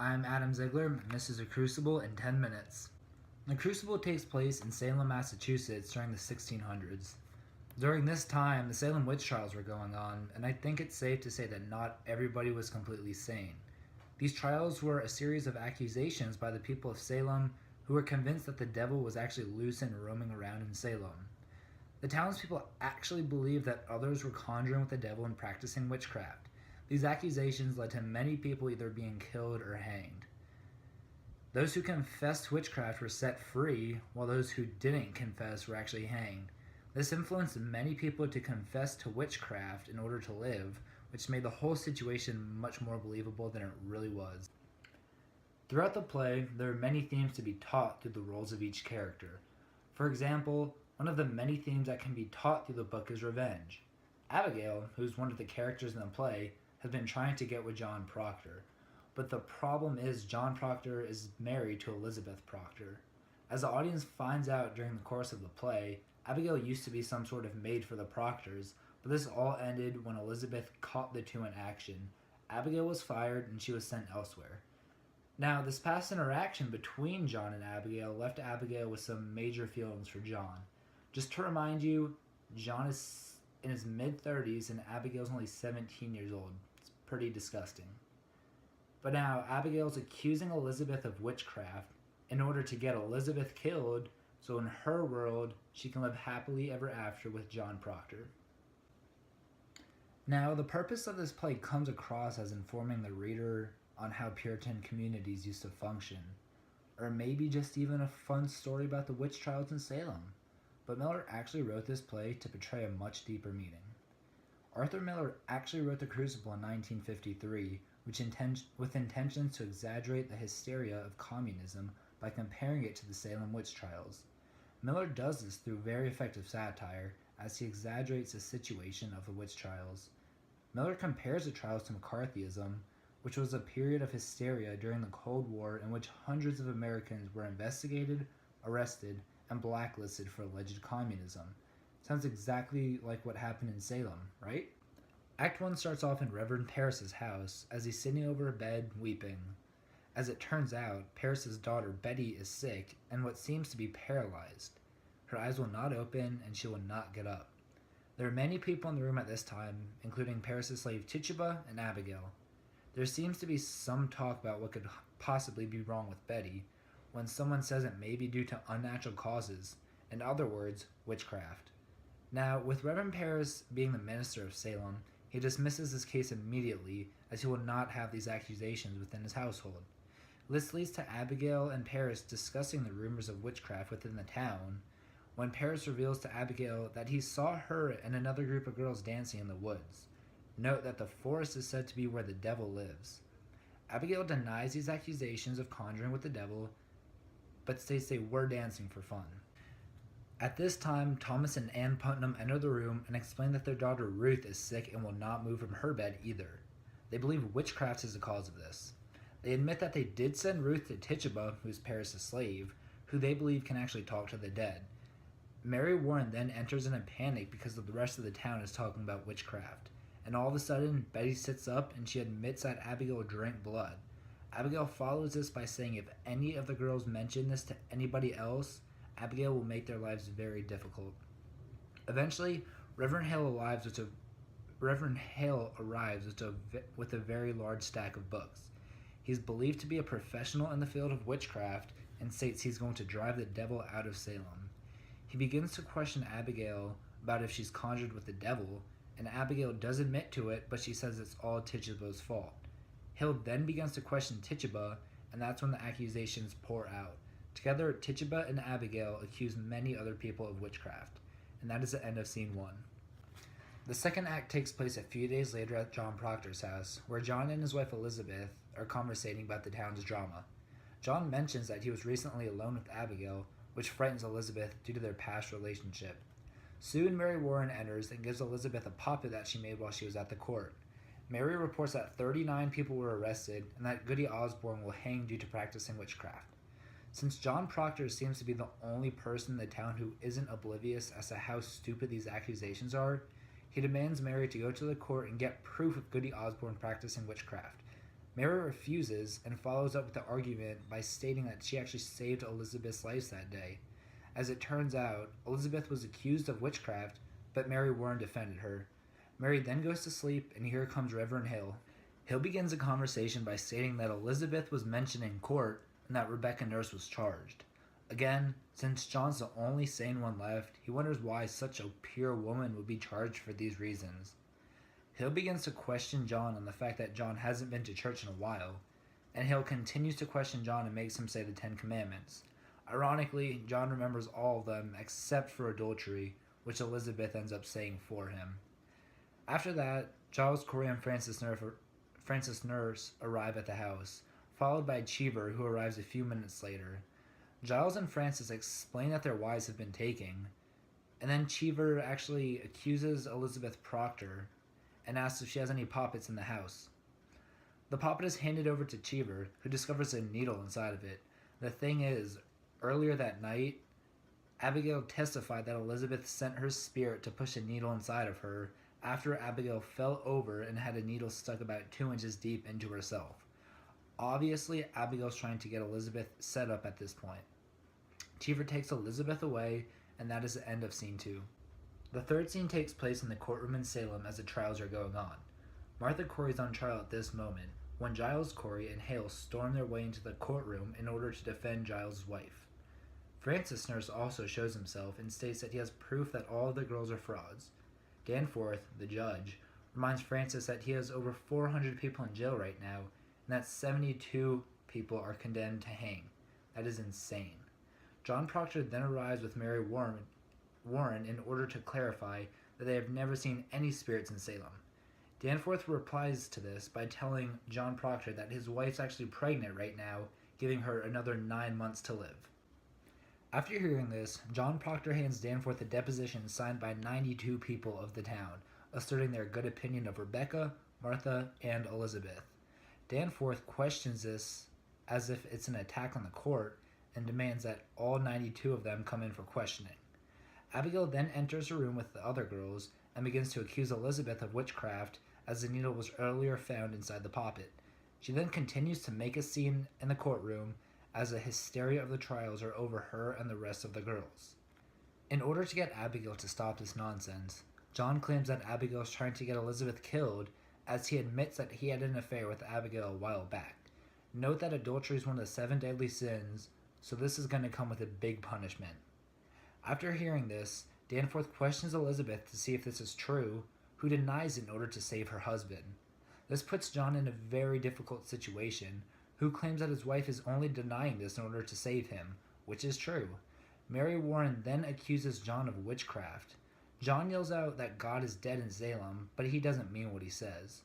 I'm Adam Ziegler, and this is a Crucible in 10 minutes. The Crucible takes place in Salem, Massachusetts during the 1600s. During this time, the Salem witch trials were going on, and I think it's safe to say that not everybody was completely sane. These trials were a series of accusations by the people of Salem who were convinced that the devil was actually loose and roaming around in Salem. The townspeople actually believed that others were conjuring with the devil and practicing witchcraft. These accusations led to many people either being killed or hanged. Those who confessed witchcraft were set free, while those who didn't confess were actually hanged. This influenced many people to confess to witchcraft in order to live, which made the whole situation much more believable than it really was. Throughout the play, there are many themes to be taught through the roles of each character. For example, one of the many themes that can be taught through the book is revenge. Abigail, who's one of the characters in the play, has been trying to get with John Proctor. But the problem is John Proctor is married to Elizabeth Proctor. As the audience finds out during the course of the play, Abigail used to be some sort of maid for the Proctors, but this all ended when Elizabeth caught the two in action. Abigail was fired and she was sent elsewhere. Now, this past interaction between John and Abigail left Abigail with some major feelings for John. Just to remind you, John is in his mid-30s and Abigail's only 17 years old. It's pretty disgusting. But now Abigail's accusing Elizabeth of witchcraft in order to get Elizabeth killed, so in her world she can live happily ever after with John Proctor. Now, the purpose of this play comes across as informing the reader on how Puritan communities used to function, or maybe just even a fun story about the witch trials in Salem. But Miller actually wrote this play to portray a much deeper meaning. Arthur Miller actually wrote The Crucible in 1953, with intentions to exaggerate the hysteria of communism by comparing it to the Salem witch trials. Miller does this through very effective satire, as he exaggerates the situation of the witch trials. Miller compares the trials to McCarthyism, which was a period of hysteria during the Cold War in which hundreds of Americans were investigated, arrested, and blacklisted for alleged communism. Sounds exactly like what happened in Salem, right? Act 1 starts off in Reverend Parris's house as he's sitting over a bed weeping. As it turns out, Parris's daughter Betty is sick and what seems to be paralyzed. Her eyes will not open and she will not get up. There are many people in the room at this time, including Parris's slave Tituba and Abigail. There seems to be some talk about what could possibly be wrong with Betty, when someone says it may be due to unnatural causes, in other words, witchcraft. Now, with Reverend Parris being the minister of Salem, he dismisses this case immediately, as he will not have these accusations within his household. This leads to Abigail and Parris discussing the rumors of witchcraft within the town, when Parris reveals to Abigail that he saw her and another group of girls dancing in the woods. Note that the forest is said to be where the devil lives. Abigail denies these accusations of conjuring with the devil, but states they were dancing for fun. At this time, Thomas and Ann Putnam enter the room and explain that their daughter Ruth is sick and will not move from her bed either. They believe witchcraft is the cause of this. They admit that they did send Ruth to Tituba, who's Parris' slave, who they believe can actually talk to the dead. Mary Warren then enters in a panic because the rest of the town is talking about witchcraft. And all of a sudden, Betty sits up and she admits that Abigail drank blood. Abigail follows this by saying if any of the girls mention this to anybody else, Abigail will make their lives very difficult. Eventually, Reverend Hale arrives with a very large stack of books. He's believed to be a professional in the field of witchcraft and states he's going to drive the devil out of Salem. He begins to question Abigail about if she's conjured with the devil, and Abigail does admit to it, but she says it's all Tituba's fault. Hill then begins to question Tituba, and that's when the accusations pour out. Together, Tituba and Abigail accuse many other people of witchcraft, and that is the end of scene 1. The second act takes place a few days later at John Proctor's house, where John and his wife Elizabeth are conversating about the town's drama. John mentions that he was recently alone with Abigail, which frightens Elizabeth due to their past relationship. Soon Mary Warren enters and gives Elizabeth a puppet that she made while she was at the court. Mary reports that 39 people were arrested and that Goody Osborne will hang due to practicing witchcraft. Since John Proctor seems to be the only person in the town who isn't oblivious as to how stupid these accusations are, he demands Mary to go to the court and get proof of Goody Osborne practicing witchcraft. Mary refuses and follows up with the argument by stating that she actually saved Elizabeth's life that day. As it turns out, Elizabeth was accused of witchcraft, but Mary Warren defended her. Mary then goes to sleep, and here comes Reverend Hill. Hill begins the conversation by stating that Elizabeth was mentioned in court and that Rebecca Nurse was charged. Again, since John's the only sane one left, he wonders why such a pure woman would be charged for these reasons. Hill begins to question John on the fact that John hasn't been to church in a while, and Hill continues to question John and makes him say the 10 Commandments. Ironically, John remembers all of them except for adultery, which Elizabeth ends up saying for him. After that, Giles Corey and Francis Nurse arrive at the house, followed by Cheever, who arrives a few minutes later. Giles and Francis explain that their wives have been taken, and then Cheever actually accuses Elizabeth Proctor and asks if she has any poppets in the house. The poppet is handed over to Cheever, who discovers a needle inside of it. The thing is, earlier that night, Abigail testified that Elizabeth sent her spirit to push a needle inside of her after Abigail fell over and had a needle stuck about 2 inches deep into herself. Obviously, Abigail's trying to get Elizabeth set up at this point. Cheever takes Elizabeth away, and that is the end of scene 2. The third scene takes place in the courtroom in Salem as the trials are going on. Martha Corey is on trial at this moment, when Giles Corey and Hale storm their way into the courtroom in order to defend Giles' wife. Francis Nurse also shows himself and states that he has proof that all of the girls are frauds. Danforth, the judge, reminds Francis that he has over 400 people in jail right now, and that 72 people are condemned to hang. That is insane. John Proctor then arrives with Mary Warren in order to clarify that they have never seen any spirits in Salem. Danforth replies to this by telling John Proctor that his wife's actually pregnant right now, giving her another 9 months to live. After hearing this, John Proctor hands Danforth a deposition signed by 92 people of the town, asserting their good opinion of Rebecca, Martha, and Elizabeth. Danforth questions this as if it's an attack on the court and demands that all 92 of them come in for questioning. Abigail then enters her room with the other girls and begins to accuse Elizabeth of witchcraft as the needle was earlier found inside the poppet. She then continues to make a scene in the courtroom as the hysteria of the trials are over her and the rest of the girls. In order to get Abigail to stop this nonsense, John claims that Abigail is trying to get Elizabeth killed, as he admits that he had an affair with Abigail a while back. Note that adultery is one of the 7 deadly sins, so this is going to come with a big punishment. After hearing this, Danforth questions Elizabeth to see if this is true, who denies it in order to save her husband. This puts John in a very difficult situation, who claims that his wife is only denying this in order to save him, which is true. Mary Warren then accuses John of witchcraft. John yells out that God is dead in Salem, but he doesn't mean what he says.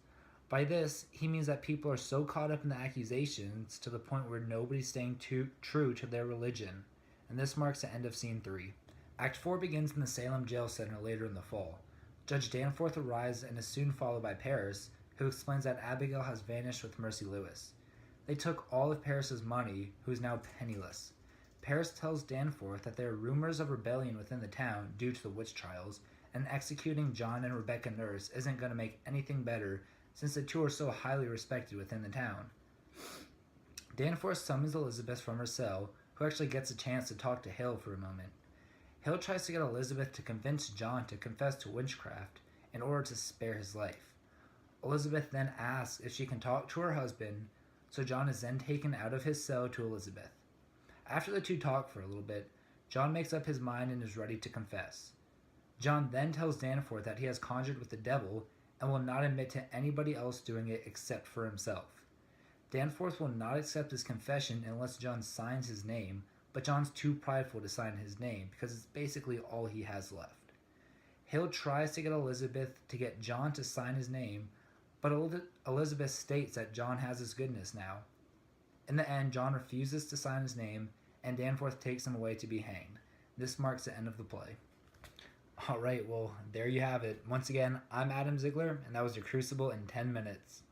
By this, he means that people are so caught up in the accusations to the point where nobody's staying true to their religion, and this marks the end of scene 3. Act 4 begins in the Salem Jail Center later in the fall. Judge Danforth arrives and is soon followed by Paris, who explains that Abigail has vanished with Mercy Lewis. They took all of Paris's money, who is now penniless. Paris tells Danforth that there are rumors of rebellion within the town due to the witch trials, and executing John and Rebecca Nurse isn't going to make anything better since the two are so highly respected within the town. Danforth summons Elizabeth from her cell, who actually gets a chance to talk to Hale for a moment. Hale tries to get Elizabeth to convince John to confess to witchcraft in order to spare his life. Elizabeth then asks if she can talk to her husband, so John is then taken out of his cell to Elizabeth. After the two talk for a little bit, John makes up his mind and is ready to confess. John then tells Danforth that he has conjured with the devil and will not admit to anybody else doing it except for himself. Danforth will not accept his confession unless John signs his name, but John's too prideful to sign his name because it's basically all he has left. Hale tries to get Elizabeth to get John to sign his name, but Elizabeth states that John has his goodness now. In the end, John refuses to sign his name, and Danforth takes him away to be hanged. This marks the end of the play. Alright, well, there you have it. Once again, I'm Adam Ziegler, and that was your Crucible in 10 minutes.